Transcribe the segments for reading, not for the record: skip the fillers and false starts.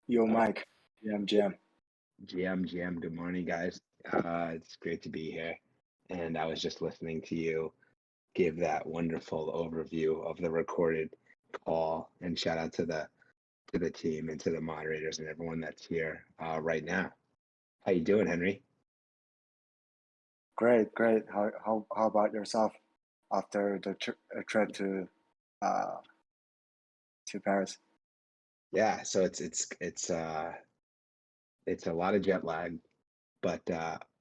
Yo, Uh, Mike. GM. GM, good morning, guys. It's great to be here. And I was just listening to you give that wonderful overview of the recorded call. And shout out to the team and to the moderators and everyone that's here right now. How you doing, Henry? Great. How about yourself after the trip uh to Paris? Yeah, so it's a lot of jet lag, but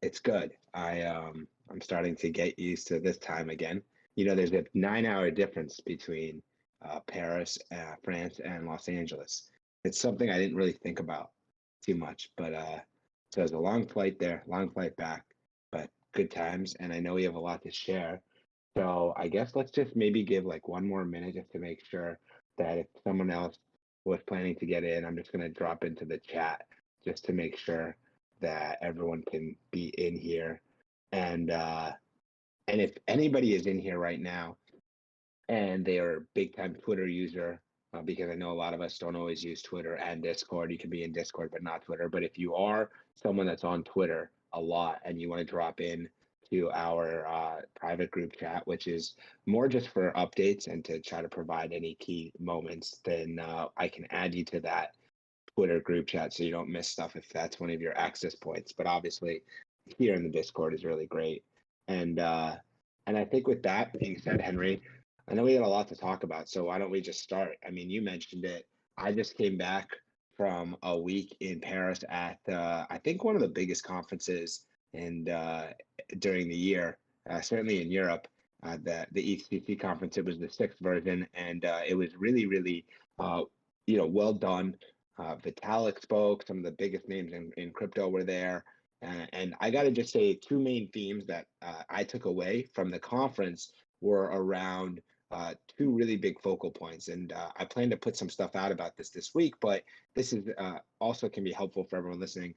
it's good. I'm starting to get used to this time again. There's a 9 hour difference between Paris, France, and Los Angeles. It's something I didn't really think about too much, but so it's a long flight there, long flight back, but good times. And I know we have a lot to share. So I guess let's just maybe give like one more minute just to make sure that if someone else was planning to get in, I'm just going to drop into the chat just to make sure that everyone can be in here. And if anybody is in here right now and they are a big time Twitter user, because I know a lot of us don't always use Twitter and Discord. You can be in Discord but not Twitter. But if you are someone that's on Twitter a lot and you want to drop in to our private group chat, which is more just for updates and to try to provide any key moments, then I can add you to that Twitter group chat so you don't miss stuff if that's one of your access points. But obviously, here in the Discord is really great. And I think with that being said, Henry, I know we got a lot to talk about, so why don't we just start? I mean, you mentioned it. I just came back from a week in Paris at I think one of the biggest conferences and during the year, certainly in Europe. The ECC conference. It was the sixth version, and it was really uh, well done. Vitalik spoke. Some of the biggest names in crypto were there. And I got to just say, two main themes that I took away from the conference were around two really big focal points. And I plan to put some stuff out about this week, but this is also can be helpful for everyone listening.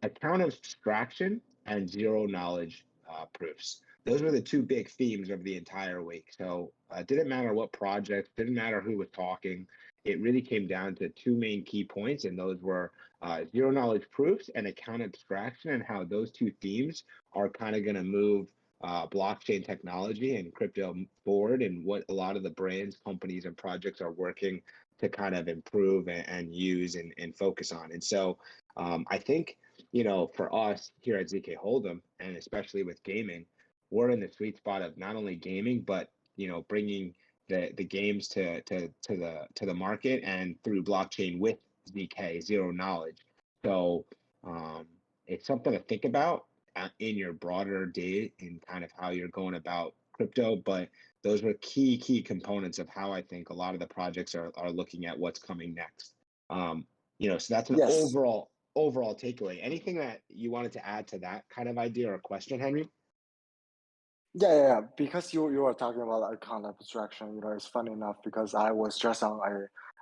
Account abstraction and zero knowledge proofs. Those were the two big themes of the entire week. So it didn't matter what project, didn't matter who was talking. It really came down to two main key points, and those were zero knowledge proofs and account abstraction, and how those two themes are kind of going to move blockchain technology and crypto forward, and what a lot of the brands, companies, and projects are working to kind of improve and use and focus on. And so I think for us here at zkHoldem, and especially with gaming, we're in the sweet spot of not only gaming, but bringing the games to the market and through blockchain with zk zero knowledge. So it's something to think about in your broader day in kind of how you're going about crypto. But those were key components of how I think a lot of the projects are looking at what's coming next. So that's an Yes. overall takeaway. Anything that you wanted to add to that kind of idea or question, Henry? Yeah. Because you were talking about like account abstraction, it's funny enough because I was just on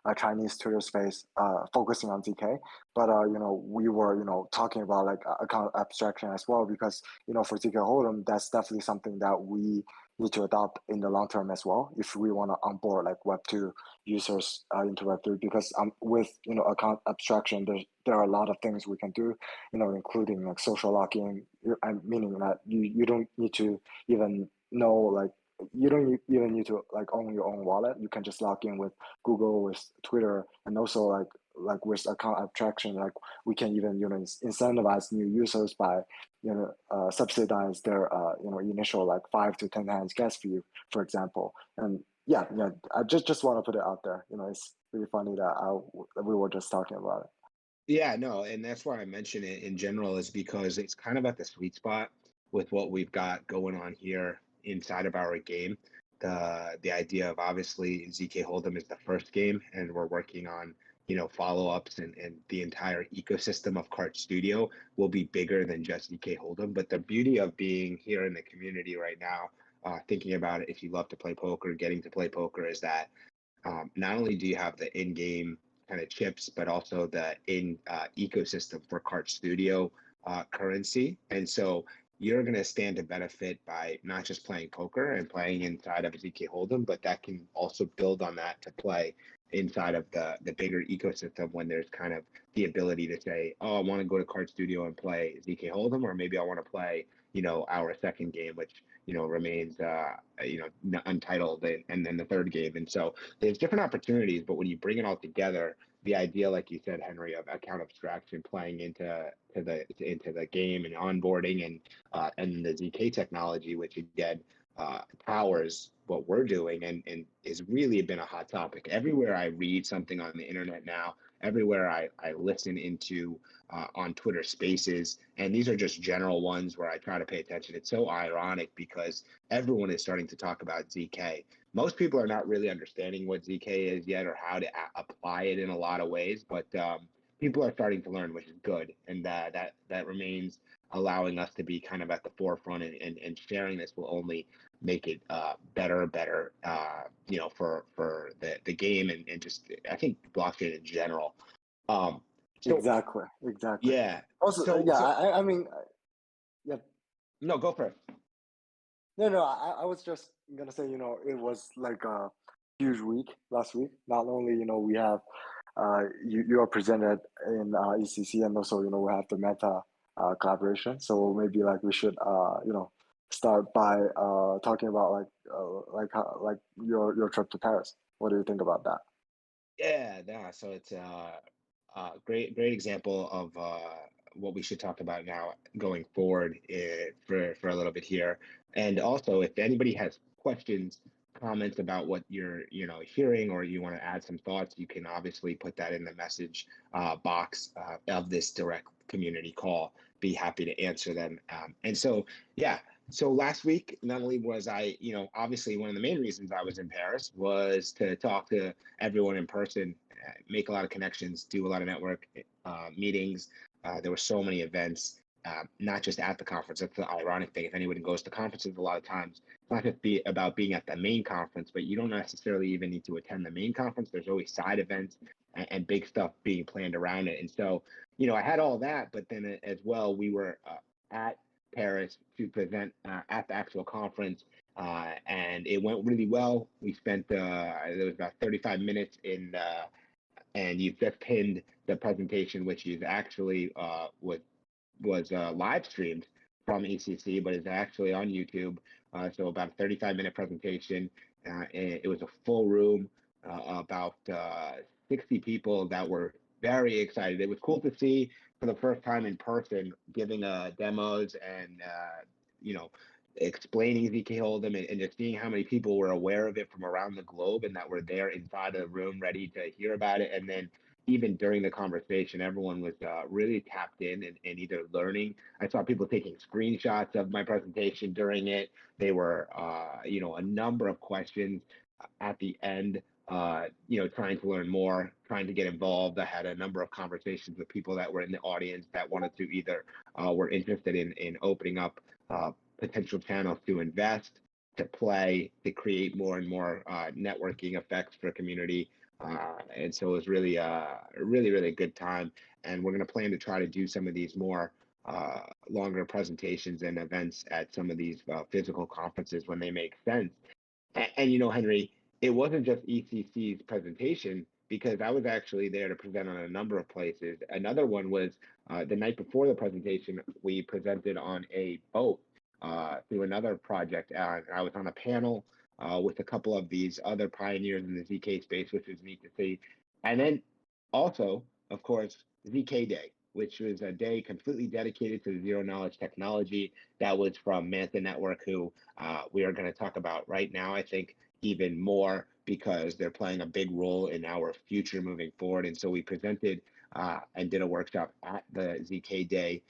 a Chinese Twitter space focusing on DK, but we were talking about like account abstraction as well because for DK Hold'em that's definitely something that we need to adopt in the long term as well if we want to onboard like Web2 users into Web3 because with account abstraction there are a lot of things we can do including like social locking, meaning that you don't need to even know like you don't even need to like own your own wallet. You can just log in with Google, with Twitter, and also like with account abstraction, like we can even incentivize new users by subsidize their initial like 5 to 10 times gas fee, for example. And yeah, I just want to put it out there. It's really funny that we were just talking about it. Yeah, no, and that's why I mention it in general is because it's kind of at the sweet spot with what we've got going on here inside of our game. The idea of obviously ZK Hold'em is the first game, and we're working on follow-ups and the entire ecosystem of Cart Studio will be bigger than just ZK Hold'em. But the beauty of being here in the community right now, thinking about it, if you love to play poker, getting to play poker, is that not only do you have the in-game kind of chips, but also the in ecosystem for Cart Studio currency. And so you're going to stand to benefit by not just playing poker and playing inside of ZK Hold'em, but that can also build on that to play inside of the bigger ecosystem when there's kind of the ability to say, oh, I want to go to Card Studio and play zkHoldem, or maybe I want to play, our second game, which, remains, untitled, and then the third game. And so there's different opportunities, but when you bring it all together, the idea, like you said, Henry, of account abstraction playing into the game and onboarding and the ZK technology, which again powers what we're doing and is really been a hot topic. Everywhere I read something on the internet now, everywhere I listen into on Twitter Spaces, and these are just general ones where I try to pay attention. It's so ironic because everyone is starting to talk about ZK. Most people are not really understanding what ZK is yet or how to apply it in a lot of ways, but people are starting to learn, which is good, and that remains allowing us to be kind of at the forefront, and sharing this will only make it better, for the game and just I think blockchain in general. Um, so Exactly, exactly. yeah, Also, yeah, so I mean, yeah, no, go for it. no, no, I was just gonna say, it was like a huge week last week. Not only, we have, you are presented in ECC, and also, we have the Meta collaboration. So maybe like we should, start by talking about like your trip to Paris. What do you think about that? Yeah, yeah. So it's great example of what we should talk about now going forward for a little bit here. And also, if anybody has questions, comments about what you're hearing, or you want to add some thoughts, you can obviously put that in the message box of this direct community call. Be happy to answer them. And so, yeah. So last week, not only was I, obviously one of the main reasons I was in Paris was to talk to everyone in person, make a lot of connections, do a lot of network meetings. There were so many events, not just at the conference. That's the ironic thing. If anyone goes to conferences, a lot of times it's not just about being at the main conference, but you don't necessarily even need to attend the main conference. There's always side events and big stuff being planned around it. And so, I had all that, but then as well, we were at Paris to present at the actual conference, and it went really well. We spent there was about 35 minutes and you've just pinned the presentation, which is actually was live streamed from ECC, but is actually on YouTube. So about a 35-minute presentation. It was a full room, about 60 people that were very excited. It was cool to see for the first time in person, giving demos and you know explaining zkHoldem, and just seeing how many people were aware of it from around the globe and that were there inside the room ready to hear about it. And then even during the conversation, everyone was really tapped in and either learning. I saw people taking screenshots of my presentation during it. They were, a number of questions at the end, trying to learn more, trying to get involved. I had a number of conversations with people that were in the audience that wanted to either were interested in opening up potential channels to invest, to play, to create more and more networking effects for a community. And so it was really a really good time. And we're going to plan to try to do some of these more longer presentations and events at some of these physical conferences when they make sense. And Henry, it wasn't just ECC's presentation, because I was actually there to present on a number of places. Another one was the night before the presentation, we presented on a boat through another project. I was on a panel with a couple of these other pioneers in the ZK space, which was neat to see. And then also, of course, ZK Day, which was a day completely dedicated to zero knowledge technology. That was from Manta Network, who we are going to talk about right now, I think, even more, because they're playing a big role in our future moving forward. And so we presented and did a workshop at the ZK Day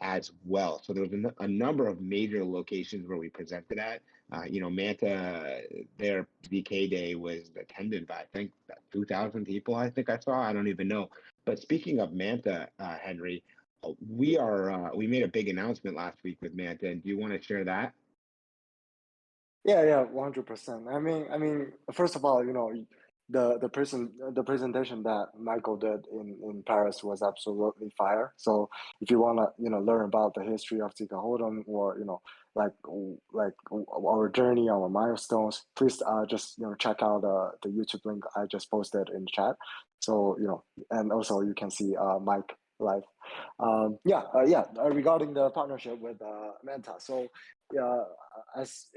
as well. So there was a number of major locations where we presented at. Manta, their ZK Day was attended by, I think, 2,000 people, I think I saw. I don't even know. But speaking of Manta, Henry, we made a big announcement last week with Manta, and do you want to share that? Yeah, yeah, 100%. I mean, first of all, the presentation that Michael did in Paris was absolutely fire. So if you wanna learn about the history of zkHoldem, or like our journey, our milestones, please just check out the YouTube link I just posted in the chat. So and also you can see Mike live. Regarding the partnership with Manta, so yeah,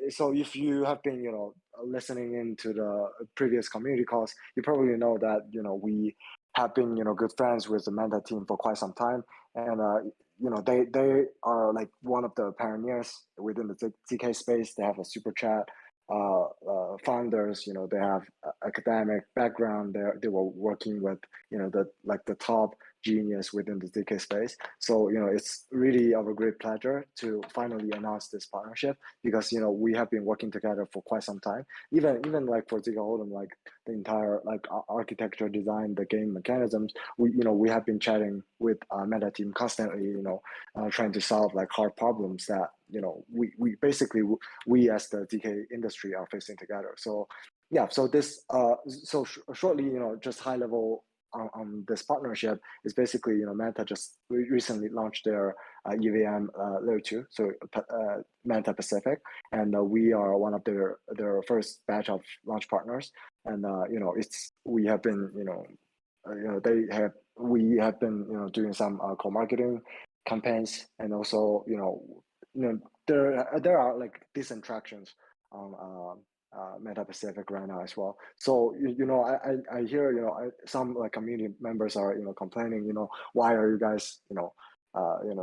so if you have been listening into the previous community calls, you probably know that we have been good friends with the Manta team for quite some time, and they are like one of the pioneers within the zk space. They have a super chat founders. They have academic background. They were working with the top genius within the zk space. So it's really of a great pleasure to finally announce this partnership, because we have been working together for quite some time. Even like for zkHoldem, like the entire like architecture design, the game mechanisms, we have been chatting with Meta team constantly, trying to solve like hard problems that we basically we as the DK industry are facing together. So yeah, so this shortly, just high level on this partnership is basically, Manta just recently launched their EVM layer 2, so Manta Pacific, and we are one of their first batch of launch partners. And it's we have been we have been doing some co-marketing campaigns, and also there are like decent tractions on Meta Pacific right now as well. So I hear some like community members are complaining, why are you guys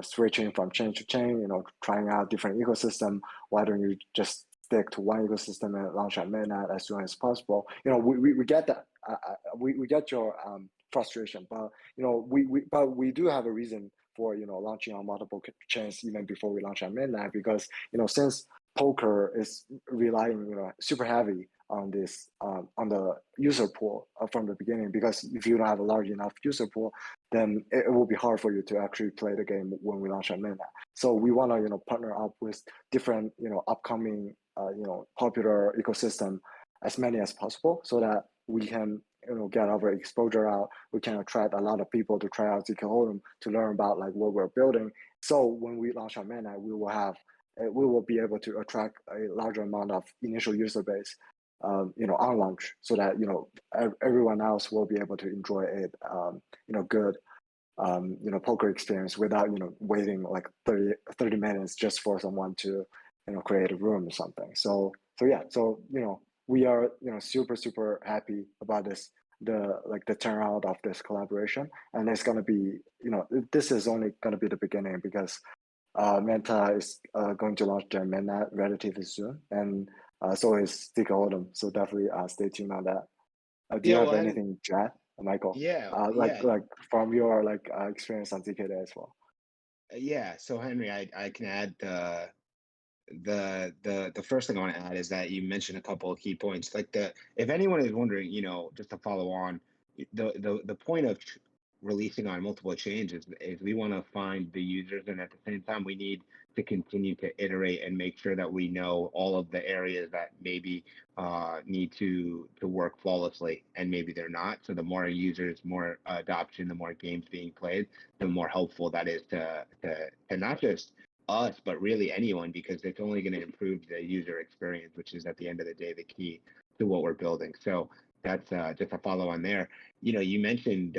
switching from chain to chain, trying out different ecosystem? Why don't you just stick to one ecosystem and launch at mainnet as soon as possible? We get that. We get your frustration, but we do have a reason for launching on multiple chains even before we launch on mainnet, because since poker is relying super heavy on this on the user pool from the beginning, because if you don't have a large enough user pool, then it will be hard for you to actually play the game when we launch on mainnet. So we want to partner up with different upcoming popular ecosystem, as many as possible, so that we can get our exposure out. We can attract a lot of people to try out zkHoldem, to learn about like what we're building. So when we launch on mainnet, we will be able to attract a larger amount of initial user base on launch, so that everyone else will be able to enjoy it good poker experience without waiting like 30 minutes just for someone to create a room or something. So yeah, so we are super happy about the turnout of this collaboration. And it's going to be this is only going to be the beginning, because Manta is going to launch their mainnet relatively soon, and so is zkHoldem. So definitely stay tuned on that. Do you Yeah, have well, and anything to add, Michael? yeah, Like from your experience on zkday as well. yeah. So Henry, I can add the first thing I want to add is that you mentioned a couple of key points. Like the if anyone is wondering, just to follow on, the point of releasing on multiple chains is we want to find the users, and at the same time we need to continue to iterate and make sure that we know all of the areas that maybe need to work flawlessly, and maybe they're not. So the more users, more adoption, the more games being played, the more helpful that is to not just us, but really anyone, because it's only going to improve the user experience, which is at the end of the day the key to what we're building. So that's just a follow on there. You mentioned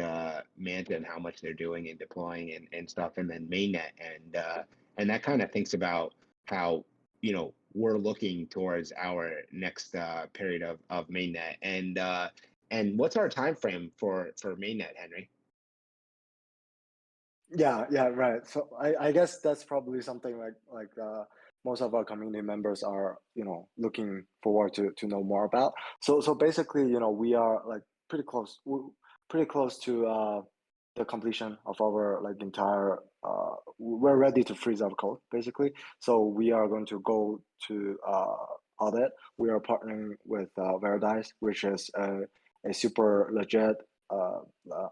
Manta and how much they're doing and deploying and stuff, and then mainnet, and that kind of thinks about how we're looking towards our next period of mainnet, and what's our time frame for mainnet, Henry? Yeah, right. So I guess that's probably something like most of our community members are looking forward to know more about. So basically, we are like pretty close to the completion of our like entire. We're ready to freeze our code basically. So we are going to go to audit. We are partnering with Veradice, which is a super legit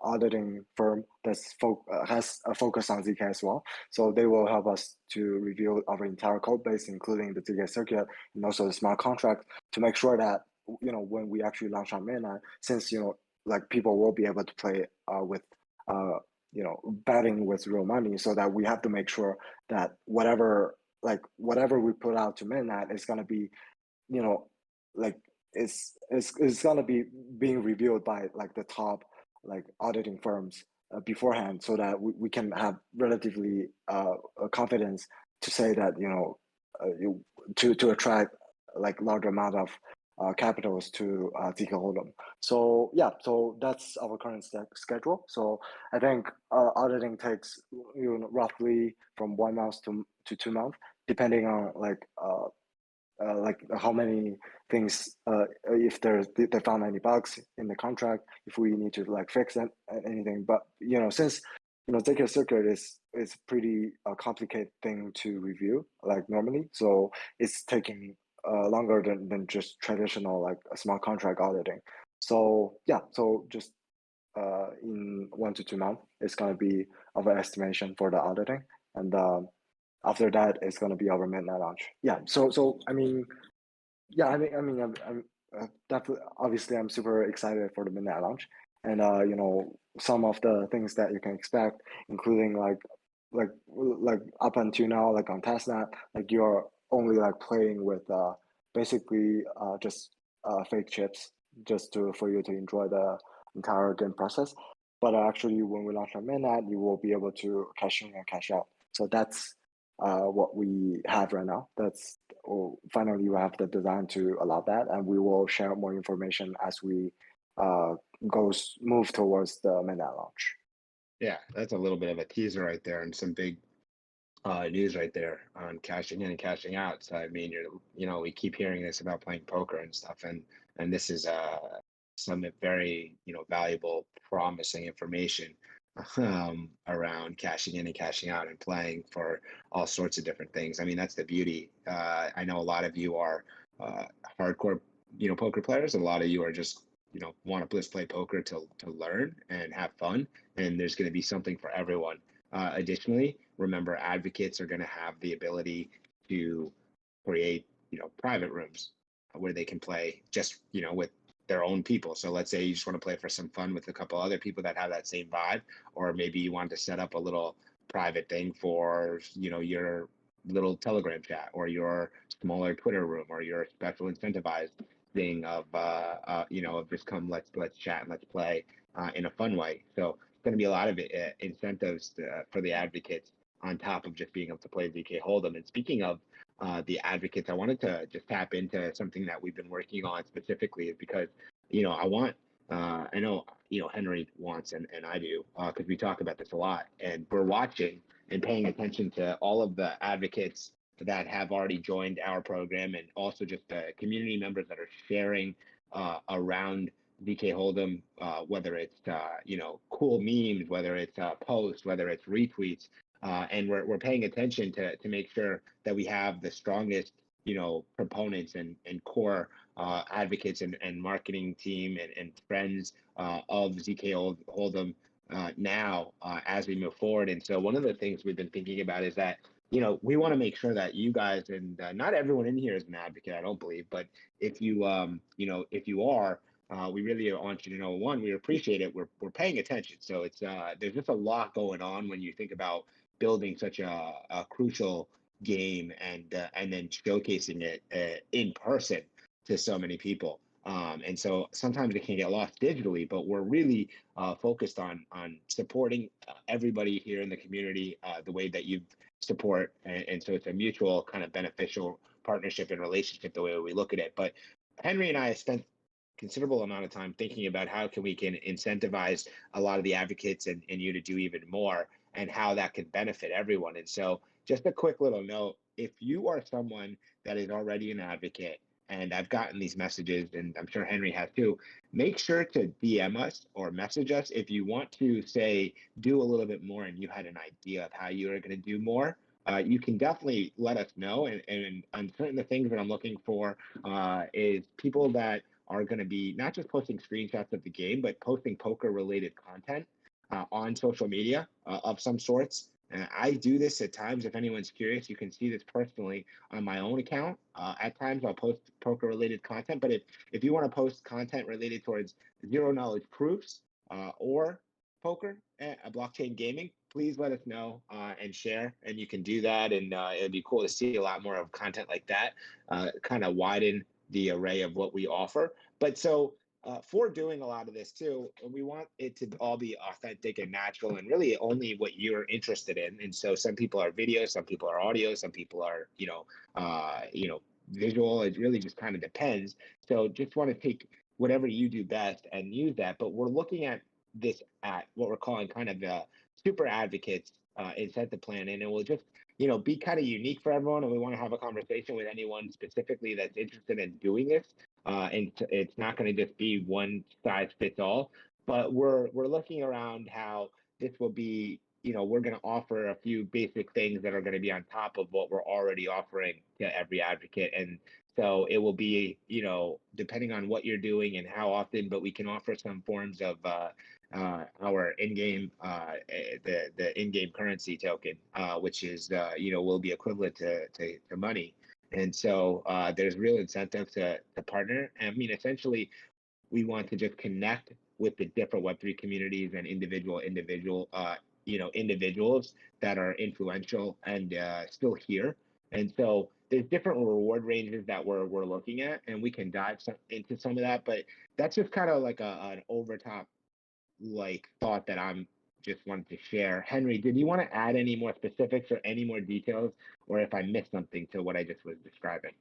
auditing firm has a focus on zk as well. So they will help us to review our entire code base, including the zk circuit and also the smart contract, to make sure that when we actually launch on mainnet, since like people will be able to play with uh, betting with real money, so that we have to make sure that whatever we put out to mainnet is going to be you know like it's going to be being reviewed by like the top like auditing firms beforehand, so that we can have relatively confidence to say that to attract like larger amount of capitals to zkHoldem. So yeah, so that's our current schedule. So I think auditing takes roughly from 1 month to 2 months, depending on like how many things if they found any bugs in the contract, if we need to like fix anything. But since zk circuit is pretty complicated thing to review like normally, so it's taking longer than just traditional like a small contract auditing. So yeah, so just in 1 to 2 months it's going to be our estimation for the auditing, and after that it's going to be our midnight launch. Yeah, so I mean, yeah, I'm definitely, obviously, I'm super excited for the midnight launch, and some of the things that you can expect, including like up until now, like on testnet, like you're only like playing with basically just fake chips, just to for you to enjoy the entire game process. But actually, when we launch on mainnet, you will be able to cash in and cash out. So that's what we have right now. That's finally we have the design to allow that, and we will share more information as we uh, move towards the mainnet launch. Yeah, that's a little bit of a teaser right there, and some big news right there on cashing in and cashing out. So I mean, we keep hearing this about playing poker and stuff, and this is some very valuable, promising information around cashing in and cashing out and playing for all sorts of different things. I mean, that's the beauty. I know a lot of you are hardcore, poker players. A lot of you are just want to just play poker to learn and have fun, and there's going to be something for everyone. Additionally, remember, advocates are going to have the ability to create, private rooms where they can play just, with their own people. So let's say you just want to play for some fun with a couple other people that have that same vibe, or maybe you want to set up a little private thing for, your little Telegram chat or your smaller Twitter room or your special incentivized thing of just come, let's chat and let's play in a fun way. So going to be a lot of incentives for the advocates on top of just being able to play zkHoldem. And speaking of the advocates, I wanted to just tap into something that we've been working on specifically, is because I know Henry wants, and I do, because we talk about this a lot, and we're watching and paying attention to all of the advocates that have already joined our program, and also just the community members that are sharing around zkHoldem, whether it's cool memes, whether it's posts, whether it's retweets, and we're paying attention to make sure that we have the strongest proponents and core advocates and marketing team and friends of zkHoldem now as we move forward. And so one of the things we've been thinking about is that we want to make sure that you guys, and not everyone in here is an advocate, I don't believe, but if you if you are, we really want you to know, one, we appreciate it. We're paying attention. So it's there's just a lot going on when you think about building such a crucial game and then showcasing it in person to so many people. And so sometimes it can get lost digitally, but we're really focused on supporting everybody here in the community the way that you support. And so it's a mutual kind of beneficial partnership and relationship the way we look at it. But Henry and I have spent considerable amount of time thinking about how we can incentivize a lot of the advocates and you to do even more, and how that can benefit everyone. And so just a quick little note, if you are someone that is already an advocate, and I've gotten these messages, and I'm sure Henry has too, make sure to DM us or message us if you want to say, do a little bit more and you had an idea of how you are going to do more. You can definitely let us know. And on certain the things that I'm looking for is people that are going to be not just posting screenshots of the game, but posting poker related content on social media of some sorts. I do this at times. If anyone's curious, you can see this personally on my own account. At times, I'll post poker-related content, but if you want to post content related towards zero knowledge proofs or poker, blockchain gaming, please let us know and share. And you can do that, and it'd be cool to see a lot more of content like that, kind of widen the array of what we offer. But so for doing a lot of this too, we want it to all be authentic and natural and really only what you're interested in. And so some people are video, some people are audio, some people are, visual. It really just kind of depends. So just want to take whatever you do best and use that. But we're looking at this at what we're calling kind of the super advocates incentive plan. And it will just, be kind of unique for everyone. And we want to have a conversation with anyone specifically that's interested in doing this and it's not going to just be one size fits all. But we're looking around how this will be. We're going to offer a few basic things that are going to be on top of what we're already offering to every advocate, and so it will be, depending on what you're doing and how often, but we can offer some forms of our in-game, the in-game currency token, which is, will be equivalent to money. And so there's real incentive to partner. I mean, essentially, we want to just connect with the different Web3 communities and individuals that are influential and still here. And so there's different reward ranges that we're looking at, and we can dive into some of that. But that's just kind of like an overtop like thought that I'm just wanted to share. Henry, did you want to add any more specifics or any more details, or if I missed something to what I just was describing?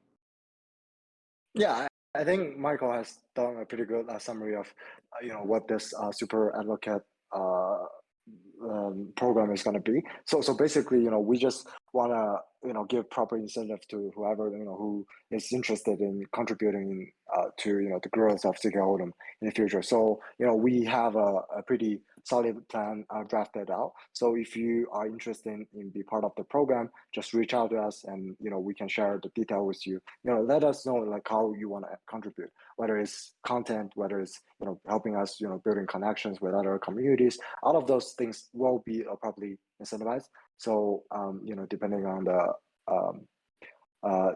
Yeah, I think Michael has done a pretty good summary of, what this super advocate program is going to be. So basically, we just want to, give proper incentive to whoever, who is interested in contributing to, the growth of zkHoldem in the future. So, we have a pretty solid plan drafted out. So if you are interested in be part of the program, just reach out to us and, we can share the detail with you. Let us know like how you want to contribute, whether it's content, whether it's, helping us, building connections with other communities. All of those things will be properly incentivized. So,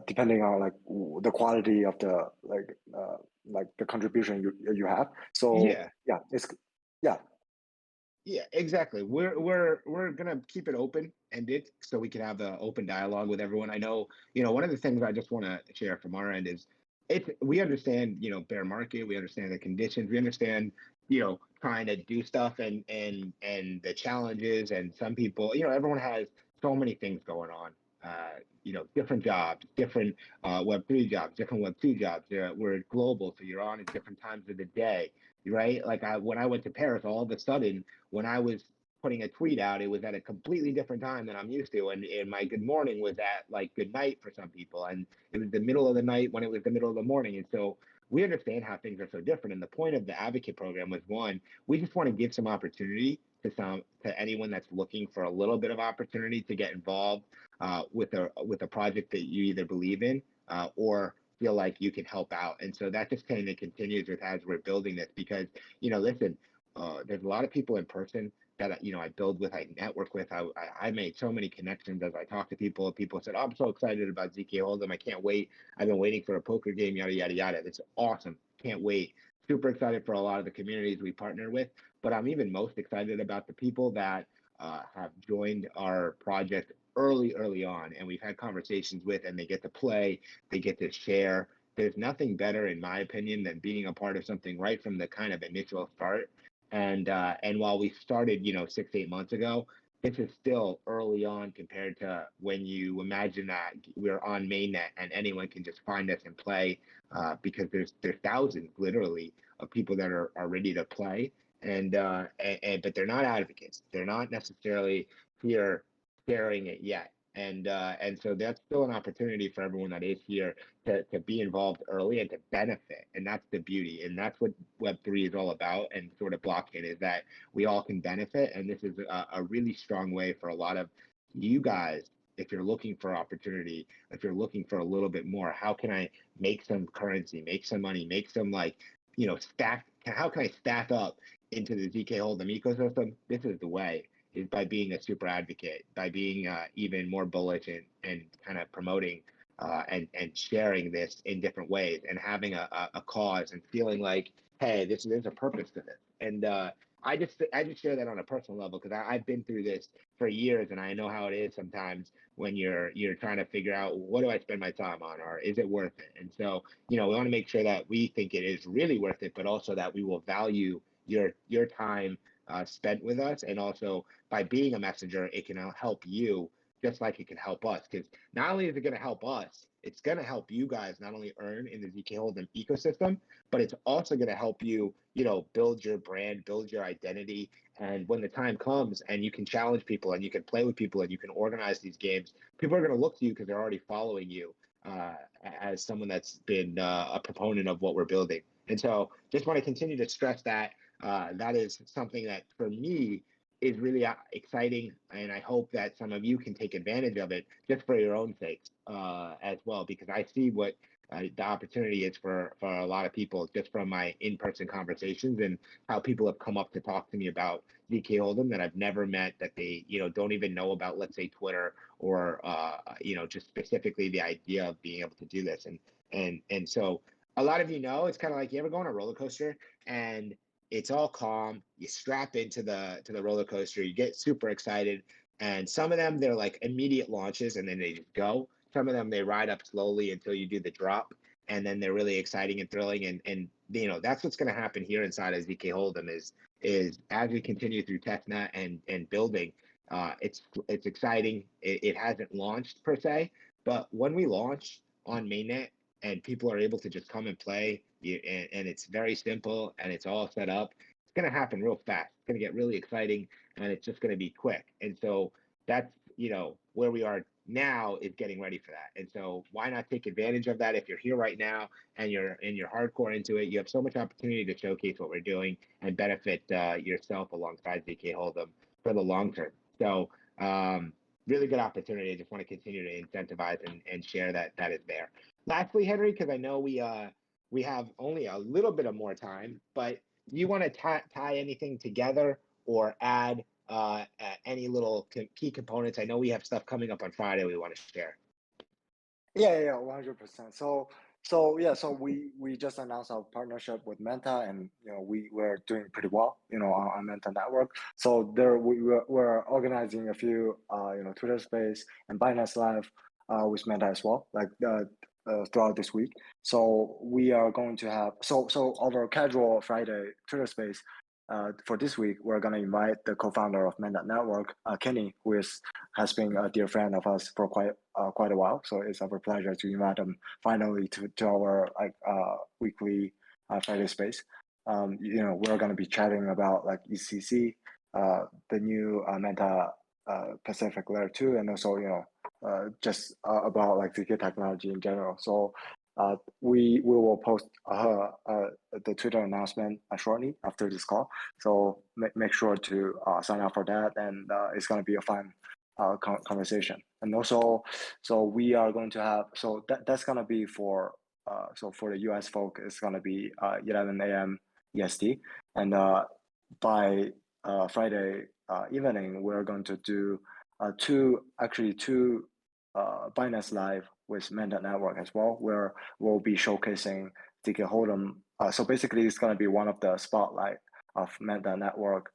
depending on like the quality of the like the contribution you have. So Yeah. yeah, it's yeah. Yeah, exactly. We're gonna keep it open ended so we can have an open dialogue with everyone. I know, one of the things I just want to share from our end is we understand, bear market, we understand the conditions, we understand, trying to do stuff and the challenges and some people, everyone has so many things going on. Different jobs, different Web3 jobs, different Web2 jobs. We're global, so you're on at different times of the day, right? Like when I went to Paris, all of a sudden when I was putting a tweet out, it was at a completely different time than I'm used to. And my good morning was at like good night for some people. And it was the middle of the night when it was the middle of the morning. And so we understand how things are so different. And the point of the advocate program was one, we just want to give some opportunity to anyone that's looking for a little bit of opportunity to get involved with a project that you either believe in or feel like you can help out. And so that just kind of continues with as we're building this because, listen, there's a lot of people in person that I build with, I network with. I made so many connections as I talk to people. People said, oh, "I'm so excited about zkHoldem. I can't wait. I've been waiting for a poker game. Yada yada yada. It's awesome. Can't wait. Super excited for a lot of the communities we partner with. But I'm even most excited about the people that have joined our project early on, and we've had conversations with, and they get to play, they get to share. There's nothing better, in my opinion, than being a part of something right from the kind of initial start and while we started, 6 8 months ago, this is still early on compared to when you imagine that we're on mainnet and anyone can just find us and play because there's thousands literally of people that are ready to play and but they're not advocates. They're not necessarily here sharing it yet. And so that's still an opportunity for everyone that is here to be involved early and to benefit. And that's the beauty. And that's what Web3 is all about and sort of blockchain is that we all can benefit. And this is a really strong way for a lot of you guys, if you're looking for opportunity, if you're looking for a little bit more, how can I make some currency, make some money, make some stack, how can I stack up into the zkHoldem ecosystem? This is the way. is by being a super advocate, by being even more bullish and kind of promoting and sharing this in different ways and having a cause and feeling like, hey, there's a purpose to this. And I just share that on a personal level because I've been through this for years and I know how it is sometimes when you're trying to figure out what do I spend my time on or is it worth it? And so, we want to make sure that we think it is really worth it, but also that we will value your time spent with us. And also by being a messenger, it can help you just like it can help us. Because not only is it going to help us, it's going to help you guys not only earn in the zkHoldem ecosystem, but it's also going to help you, build your brand, build your identity. And when the time comes and you can challenge people and you can play with people and you can organize these games, people are going to look to you because they're already following you as someone that's been a proponent of what we're building. And so just want to continue to stress that that is something that for me is really exciting. And I hope that some of you can take advantage of it just for your own sakes as well, because I see what the opportunity is for a lot of people just from my in-person conversations and how people have come up to talk to me about zkHoldem that I've never met, that they don't even know about, let's say, Twitter or just specifically the idea of being able to do this. And so a lot of it's kind of like, you ever go on a roller coaster and it's all calm, you strap into the roller coaster, you get super excited, and some of them they're like immediate launches and then they just go. Some of them they ride up slowly until you do the drop, and then they're really exciting and thrilling. And that's what's going to happen here inside of zkHoldem is as we continue through testnet and building, it's exciting. It hasn't launched per se, but when we launch on mainnet and people are able to just come and play, and it's very simple and it's all set up, it's going to happen real fast. It's going to get really exciting and it's just going to be quick. And so that's where we are now is getting ready for that. And so why not take advantage of that? If you're here right now and you're hardcore into it, you have so much opportunity to showcase what we're doing and benefit yourself alongside zkHoldem for the long term. So really good opportunity. I just want to continue to incentivize and share that is there. Lastly, Henry, because I know we have only a little bit of more time, but you want to tie anything together or add any little key components? I know we have stuff coming up on Friday we want to share. Yeah, 100%. So we just announced our partnership with Menta, and we're doing pretty well, on Menta network. So there we're organizing a few Twitter Space and Binance Live with Menta as well, like throughout this week. So we are going to have our casual Friday Twitter Space. For this week, we're going to invite the co-founder of Menta Network, Kenny, who has been a dear friend of us for quite a while. So it's our pleasure to invite him finally to our weekly Friday space. We're going to be chatting about like ECC, the new Meta Pacific Layer 2, and also just about like zk technology in general. So we will post the Twitter announcement shortly after this call. So make sure to sign up for that, and it's going to be a fun conversation. And also, so we are going to have that's going to be for for the US folk, it's going to be 11 a.m. EST, and by Friday evening, we're going to do two Binance Live with Menta Network as well, where we'll be showcasing zkHoldem. So basically, it's going to be one of the spotlight of Menta Network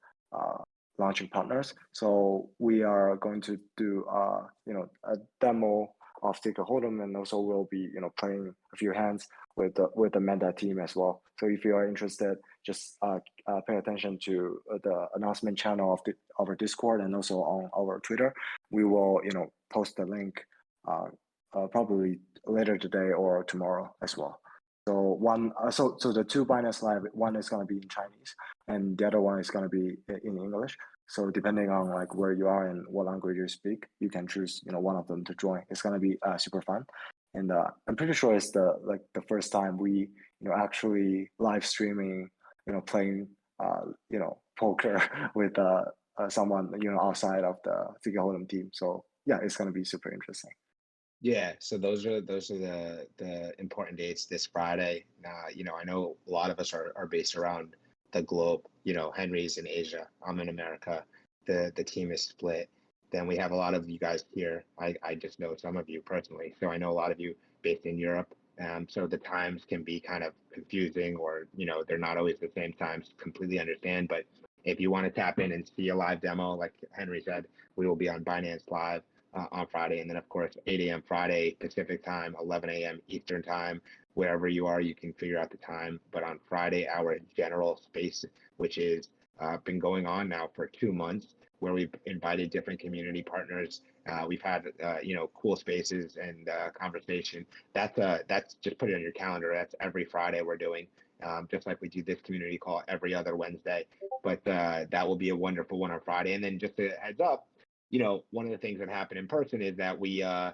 launching partners. So we are going to do a demo of zkHoldem, and also we'll be playing a few hands with the Menta team as well. So if you are interested, just pay attention to the announcement channel of our Discord and also on our Twitter. We will post the link probably later today or tomorrow as well. So so the two Binance Live, one is going to be in Chinese and the other one is going to be in English. So depending on like where you are and what language you speak, you can choose one of them to join. It's going to be super fun, and I'm pretty sure it's the first time we actually live streaming playing poker with someone outside of the zkHoldem team. So yeah, it's going to be super interesting. Yeah, so those are the important dates this Friday. I know a lot of us are based around the globe. Henry's in Asia, I'm in America, the team is split, then we have a lot of you guys here. I just know some of you personally, so I know a lot of you based in Europe. So the times can be kind of confusing, or they're not always the same times. Completely understand, but if you want to tap in and see a live demo, like Henry said, we will be on Binance Live on Friday, and then of course 8 a.m. Friday Pacific time, 11 a.m. Eastern time. Wherever you are, you can figure out the time. But on Friday, our general space, which is been going on now for 2 months, where we've invited different community partners. We've had cool spaces and conversation. That's just put it on your calendar. That's every Friday we're doing, just like we do this community call every other Wednesday. But that will be a wonderful one on Friday. And then just a heads up, one of the things that happen in person is that we're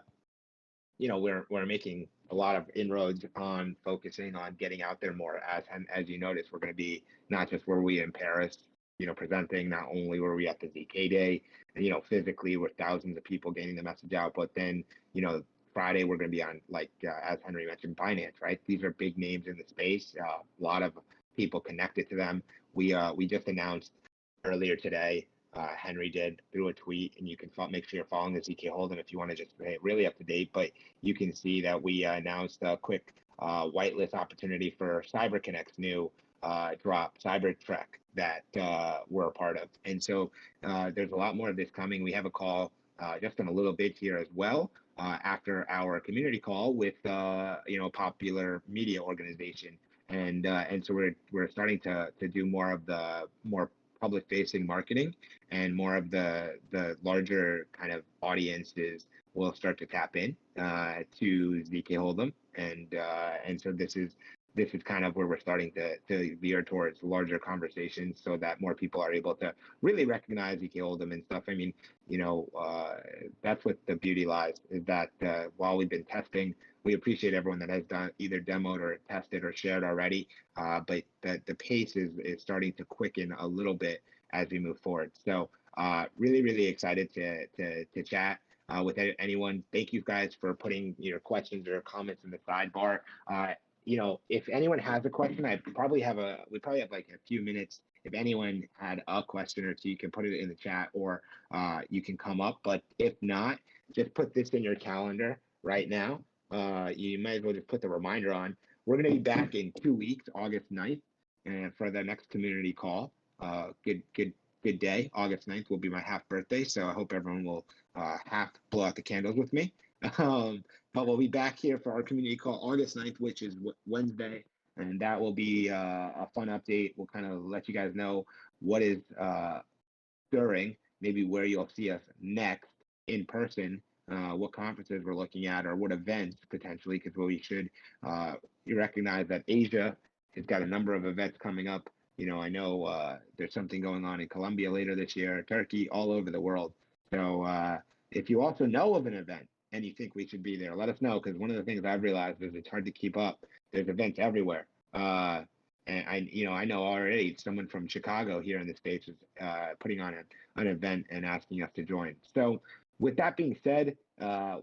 making a lot of inroads on focusing on getting out there more. As you notice, we're going to be not just were we in Paris, presenting. Not only were we at the ZK Day, and physically with thousands of people getting the message out, but then Friday we're going to be on, like as Henry mentioned, Binance. Right, these are big names in the space. A lot of people connected to them. We just announced earlier today. Henry did through a tweet, and you can make sure you're following the zkHoldem if you want to just stay really up to date. But you can see that we announced a quick whitelist opportunity for CyberConnect's new drop, Cybertrek, that we're a part of. And so there's a lot more of this coming. We have a call just in a little bit here as well after our community call with a popular media organization. And so we're starting to do more of the more public facing marketing, and more of the larger kind of audiences will start to tap in to zkHoldem, and so this is kind of where we're starting to veer towards larger conversations, so that more people are able to really recognize zkHoldem and stuff. I mean, that's what the beauty lies, is that while we've been testing, we appreciate everyone that has done either demoed or tested or shared already, but the pace is starting to quicken a little bit as we move forward. So really, really excited to chat with anyone. Thank you guys for putting your questions or comments in the sidebar. If anyone has a question, we probably have like a few minutes. If anyone had a question or two, you can put it in the chat, or you can come up. But if not, just put this in your calendar right now. You might as well just put the reminder on. We're going to be back in 2 weeks, August 9th, and for the next community call. Good day. August 9th will be my half birthday, so I hope everyone will half blow out the candles with me. But we'll be back here for our community call August 9th, which is Wednesday, and that will be a fun update. We'll kind of let you guys know what is during, maybe where you'll see us next in person, what conferences we're looking at, or what events potentially, because we should you recognize that Asia has got a number of events coming up. I know there's something going on in Colombia later this year, Turkey, all over the world. So if you also know of an event and you think we should be there, let us know, because one of the things I've realized is it's hard to keep up. There's events everywhere. And I know already someone from Chicago here in the States is putting on an event and asking us to join. So with that being said,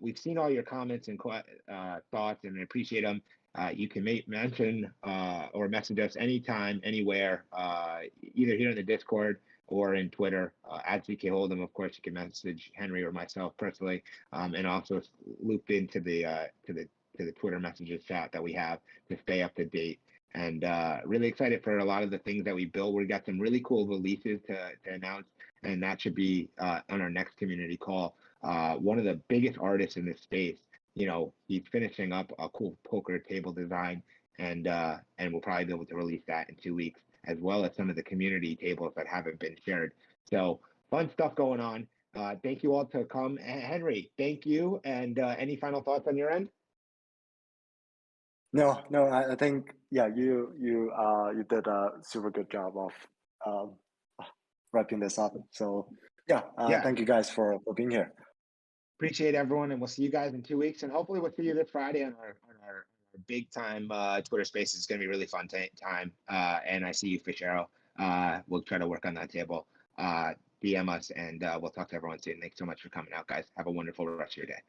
we've seen all your comments and thoughts, and I appreciate them. You can mention or message us anytime, anywhere, either here in the Discord or in Twitter at zkHoldem. Of course, you can message Henry or myself personally, and also loop into the Twitter messages chat that we have to stay up to date. And really excited for a lot of the things that we build. We got some really cool releases to announce, and that should be on our next community call. One of the biggest artists in this space, he's finishing up a cool poker table design, and we'll probably be able to release that in 2 weeks, as well as some of the community tables that haven't been shared. So fun stuff going on. Thank you all to come. Henry, thank you. And any final thoughts on your end? No, I think you did a super good job of wrapping this up. So yeah, thank you guys for being here. Appreciate everyone, and we'll see you guys in 2 weeks, and hopefully we'll see you this Friday on our big time Twitter space. It's going to be a really fun time. And I see you, Fish Arrow. We'll try to work on that table. DM us, and we'll talk to everyone soon. Thanks so much for coming out, guys. Have a wonderful rest of your day.